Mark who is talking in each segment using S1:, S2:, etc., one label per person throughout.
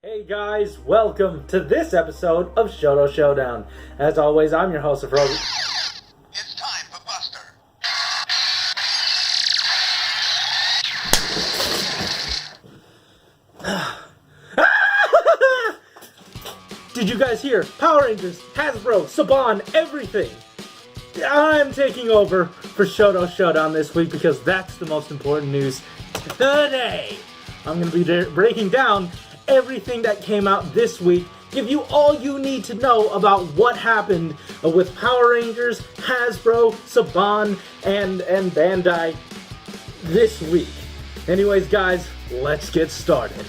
S1: Hey guys, welcome to this episode of SHODO Showdown. As always, I'm your host of Rosie.
S2: It's time for Buster.
S1: Did you guys hear? Power Rangers, Hasbro, Saban, everything. I'm taking over for SHODO Showdown this week because that's the most important news today. I'm going to be breaking down everything that came out this week, give you all you need to know about what happened with Power Rangers, Hasbro, Saban, and Bandai this week. Anyways, guys, let's get started.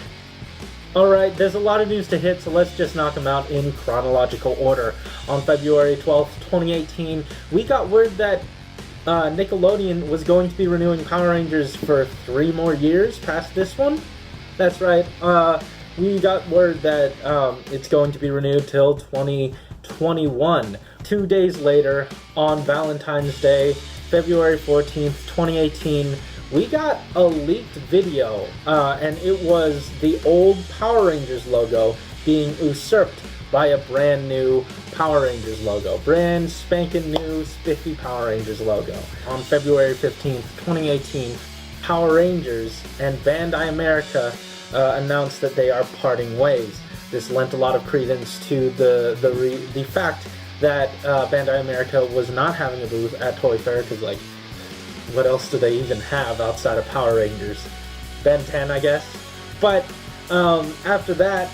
S1: Alright, there's a lot of news to hit, so let's just knock them out in chronological order. On February 12th, 2018, we got word that Nickelodeon was going to be renewing Power Rangers for 3 more years past this one. That's right, we got word that it's going to be renewed till 2021. 2 days later, on Valentine's Day, February 14th, 2018, we got a leaked video, and it was the old Power Rangers logo being usurped by a brand new Power Rangers logo. Brand spanking new, spiffy Power Rangers logo. On February 15th, 2018, Power Rangers and Bandai America announced that they are parting ways. This lent a lot of credence to the fact that Bandai America was not having a booth at Toy Fair, because, like, what else do they even have outside of Power Rangers? Ben 10, I guess. But after that,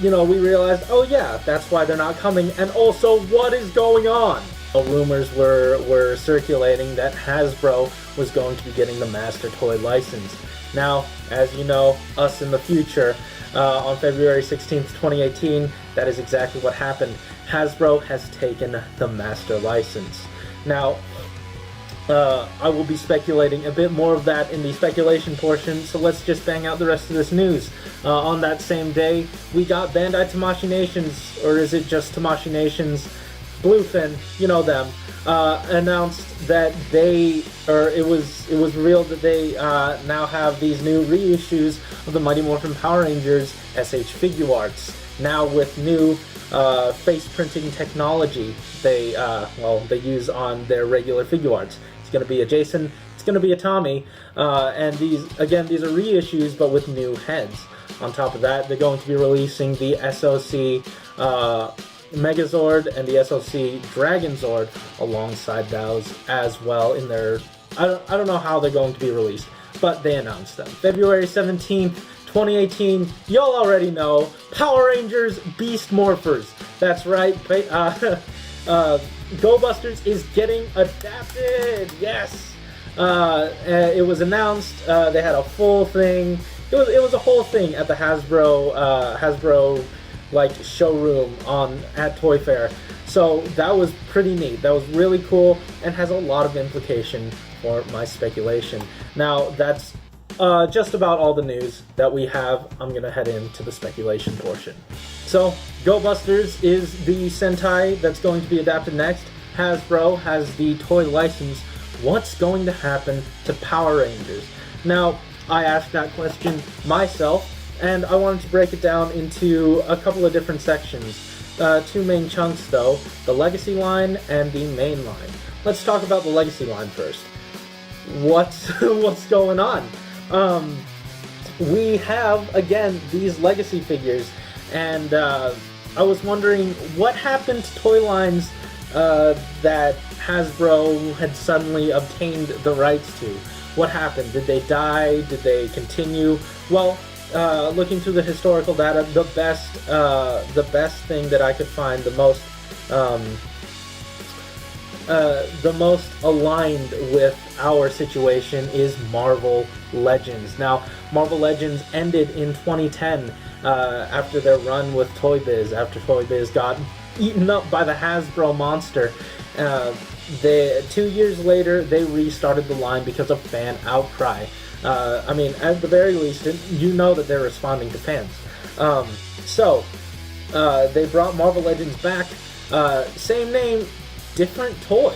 S1: we realized, oh yeah, that's why they're not coming. And also, what is going on? Rumors were circulating that Hasbro was going to be getting the Master Toy license. Now, as you know, us in the future, on February 16th, 2018, that is exactly what happened. Hasbro has taken the Master license. Now, I will be speculating a bit more of that in the speculation portion, so let's just bang out the rest of this news. On that same day, we got Bandai Tamashii Nations, or is it just Tamashii Nations? Bluefin, you know them, announced that it was revealed that they now have these new reissues of the Mighty Morphin Power Rangers SH Figuarts, now with new face printing technology they use on their regular Figuarts. It's going to be a Jason, it's going to be a Tommy, and these are reissues but with new heads. On top of that, they're going to be releasing the SOC Megazord and the SOC Dragonzord alongside those as well in their... I don't know how they're going to be released, but they announced them. February 17th, 2018, y'all already know, Power Rangers Beast Morphers. That's right, Go Busters is getting adapted, yes! It was announced, they had a full thing, it was a whole thing at the Hasbro showroom at Toy Fair. So that was pretty neat. That was really cool and has a lot of implication for my speculation. Now, that's just about all the news that we have. I'm going to head into the speculation portion. So, Go Busters is the Sentai that's going to be adapted next. Hasbro has the toy license. What's going to happen to Power Rangers? Now, I asked that question myself, and I wanted to break it down into a couple of different sections. 2 main chunks, though, the Legacy line and the main line. Let's talk about the Legacy line first. What's going on? We have, again, these Legacy figures, and I was wondering what happened to toy lines that Hasbro had suddenly obtained the rights to. What happened? Did they die? Did they continue? Well, looking through the historical data, the best thing that I could find, the most aligned with our situation is Marvel Legends. Now, Marvel Legends ended in 2010 after their run with Toy Biz, after Toy Biz got eaten up by the Hasbro monster. 2 years later, they restarted the line because of fan outcry. I mean, at the very least, you know that they're responding to fans. So, they brought Marvel Legends back. Same name, different toy.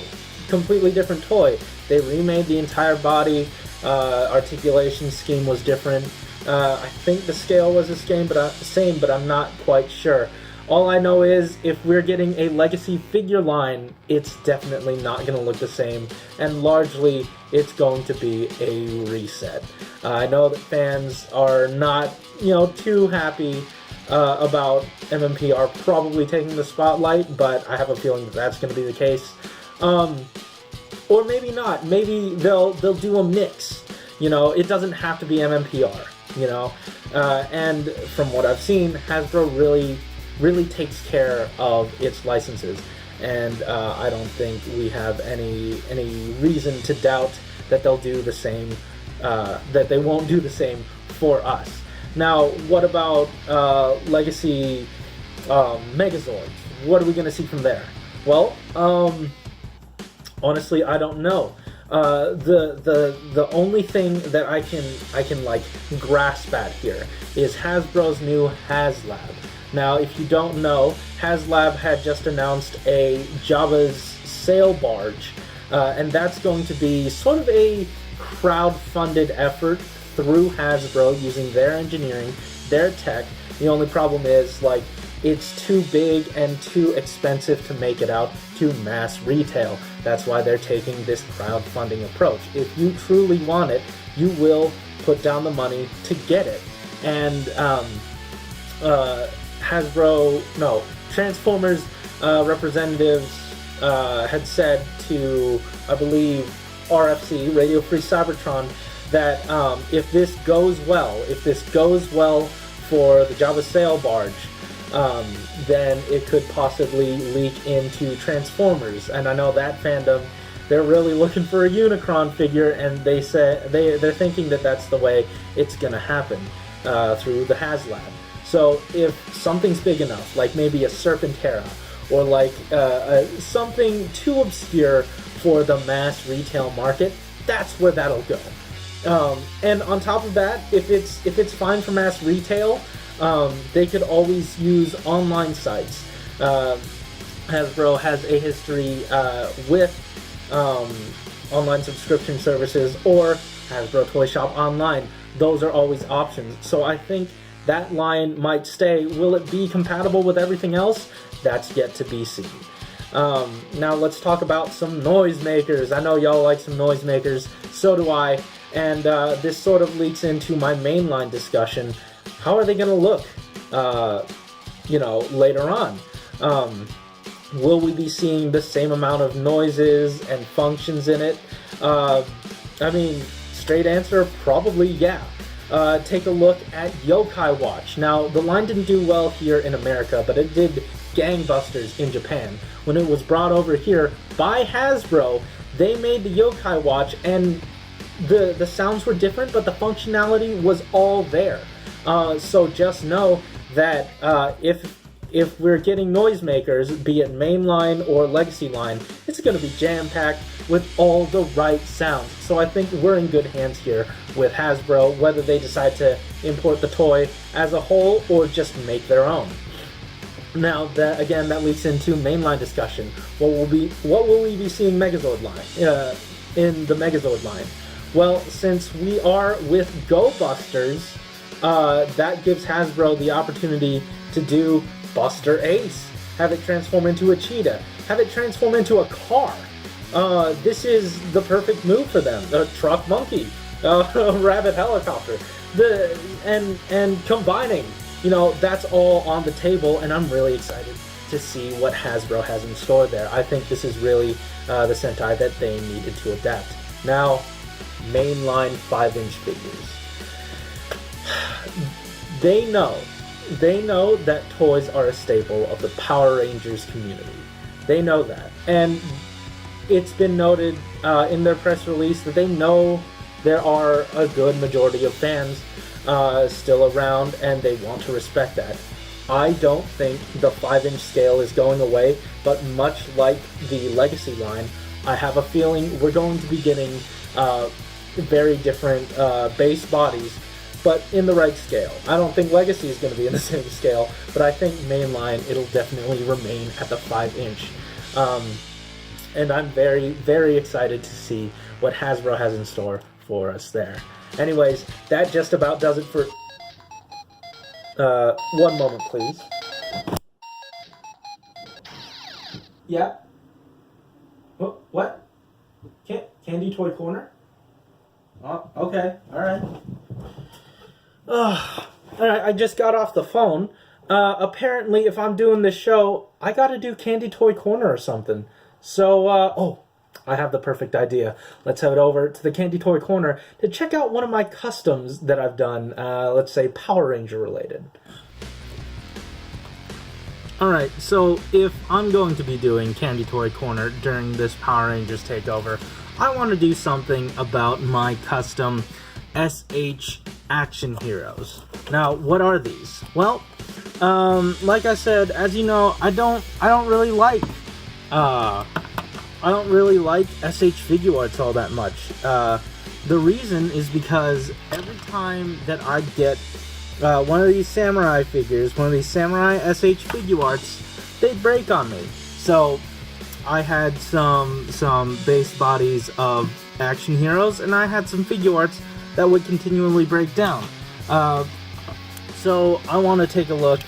S1: Completely different toy. They remade the entire body. Articulation scheme was different. I think the scale was the same, but I'm not quite sure. All I know is if we're getting a Legacy figure line, it's definitely not going to look the same, and largely it's going to be a reset. I know that fans are not, too happy about MMPR probably taking the spotlight, but I have a feeling that that's going to be the case. Or maybe not. Maybe they'll do a mix. It doesn't have to be MMPR. And from what I've seen, Hasbro really takes care of its licenses, and I don't think we have any reason to doubt that they'll do the same. That they won't do the same for us. Now, what about Legacy Megazords? What are we going to see from there? Well, honestly, I don't know. The only thing that I can like grasp at here is Hasbro's new HasLab. Now, if you don't know, HasLab had just announced a Jabba's sail barge, and that's going to be sort of a crowd-funded effort through Hasbro using their engineering, their tech. The only problem is, like, it's too big and too expensive to make it out to mass retail. That's why they're taking this crowdfunding approach. If you truly want it, you will put down the money to get it. And Transformers representatives had said to, I believe, RFC, Radio Free Cybertron, that if this goes well for the Jabba sail barge, then it could possibly leak into Transformers. And I know that fandom, they're really looking for a Unicron figure, and they say they're thinking that that's the way it's gonna happen through the HasLab. So if something's big enough, like maybe a Serpentera, or like something too obscure for the mass retail market, that's where that'll go. And on top of that, if it's fine for mass retail, they could always use online sites. Hasbro has a history with online subscription services, or Hasbro Toy Shop Online. Those are always options. So I think that line might stay. Will it be compatible with everything else? That's yet to be seen. Now let's talk about some noisemakers. I know y'all like some noisemakers. So do I. And this sort of leaks into my mainline discussion. How are they going to look, later on? Will we be seeing the same amount of noises and functions in it? Straight answer, probably yeah. Take a look at Yokai Watch. Now, the line didn't do well here in America, but it did gangbusters in Japan. When it was brought over here by Hasbro, they made the Yokai Watch, and the sounds were different, but the functionality was all there. So just know that if we're getting noisemakers, be it mainline or legacy line, it's going to be jam-packed with all the right sounds. So I think we're in good hands here with Hasbro, whether they decide to import the toy as a whole or just make their own. Now, that leads into mainline discussion. What will we be seeing Megazord line in the Megazord line? Well, since we are with Go Busters, that gives Hasbro the opportunity to do Buster Ace, have it transform into a cheetah, have it transform into a car. This is the perfect move for them. A truck monkey, a rabbit helicopter, and combining. That's all on the table, and I'm really excited to see what Hasbro has in store there. I think this is really the Sentai that they needed to adapt. Now, mainline 5-inch figures. They know that toys are a staple of the Power Rangers community. They know that. And it's been noted in their press release that they know there are a good majority of fans still around, and they want to respect that. I don't think the 5-inch scale is going away, but much like the Legacy line, I have a feeling we're going to be getting very different base bodies, but in the right scale. I don't think Legacy is going to be in the same scale, but I think mainline, it'll definitely remain at the 5-inch. And I'm very, very excited to see what Hasbro has in store for us there. Anyways, that just about does it for One moment, please. Yeah? What? Candy Toy Corner? Oh, okay. Alright. Alright, I just got off the phone. Apparently, if I'm doing this show, I gotta do Candy Toy Corner or something. So, I have the perfect idea. Let's head over to the Candy Toy Corner to check out one of my customs that I've done, let's say Power Ranger related. Alright, so if I'm going to be doing Candy Toy Corner during this Power Rangers takeover, I want to do something about my custom SH action heroes. Now, what are these? Well, like I said, as you know, I don't really like SH figure arts all that much. The reason is because every time that I get one of these samurai figures, one of these samurai SH figure arts, they break on me. So I had some base bodies of action heroes, and I had some figure arts that would continually break down. So I want to take a look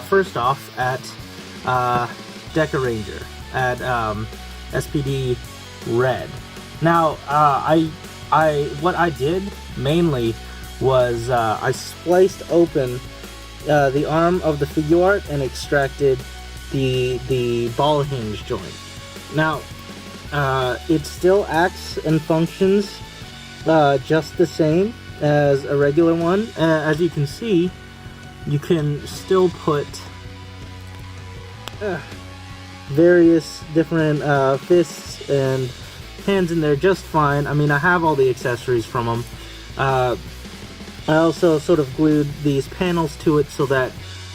S1: first off at Deca Ranger at SPD Red. Now what I did mainly was I spliced open the arm of the figure art and extracted the ball hinge joint. Now it still acts and functions just the same as a regular one. As you can see, you can still put various different fists and hands in there just fine. I mean, I have all the accessories from them. I also sort of glued these panels to it so that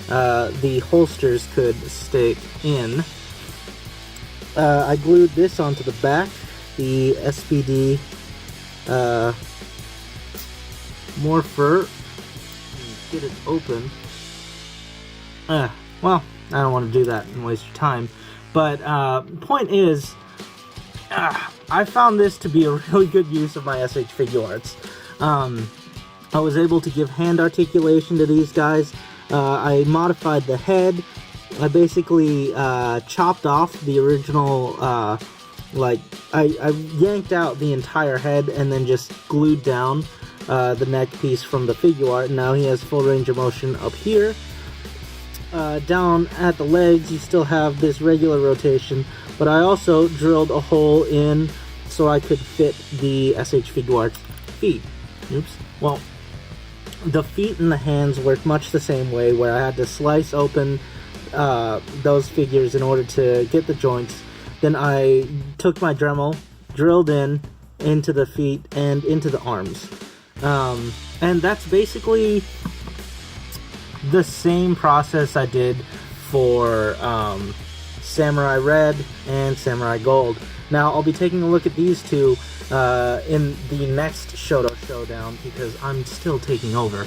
S1: the holsters could stick in. I glued this onto the back, the SPD Morpher. Get it open. Well, I don't want to do that and waste your time. But point is, I found this to be a really good use of my SH figure arts. I was able to give hand articulation to these guys. I modified the head. I basically chopped off the original, I yanked out the entire head and then just glued down the neck piece from the figure art. Now he has full range of motion up here. Down at the legs, you still have this regular rotation, but I also drilled a hole in so I could fit the SH figure art feet. Oops. Well, the feet and the hands work much the same way, where I had to slice open those figures in order to get the joints. Then I took my Dremel, drilled into the feet and into the arms. And that's basically the same process I did for Samurai Red and Samurai Gold. Now, I'll be taking a look at these two in the next SHODO Showdown, because I'm still taking over.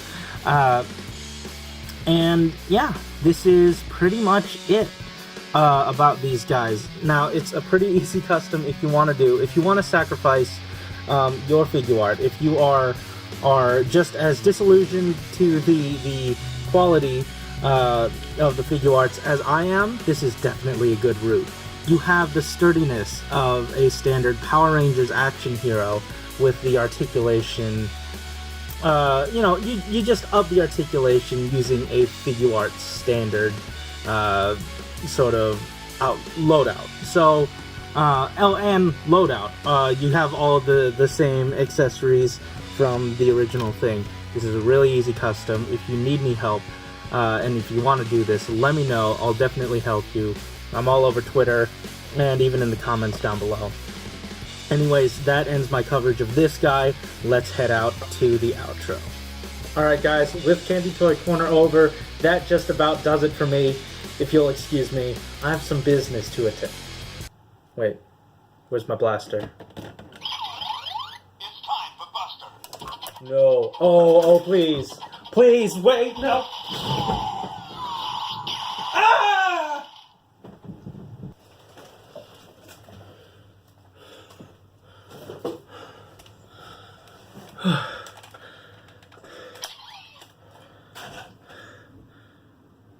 S1: And yeah, this is pretty much it about these guys. Now, it's a pretty easy custom if you want to do. If you want to sacrifice your figure art, if you are just as disillusioned to the quality of the figure arts as I am, this is definitely a good route. You have the sturdiness of a standard Power Rangers action hero with the articulation. You just up the articulation using a figure arts standard sort of loadout. So, and loadout. You have all the same accessories from the original thing. This is a really easy custom. If you need any help, and if you want to do this, let me know. I'll definitely help you. I'm all over Twitter, and even in the comments down below. Anyways, that ends my coverage of this guy. Let's head out to the outro. Alright guys, with Candy Toy Corner over, that just about does it for me. If you'll excuse me, I have some business to attend. Wait, where's my blaster?
S2: It's time for Buster.
S1: No. Oh, please. Please, wait, no. Ah!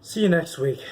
S1: See you next week.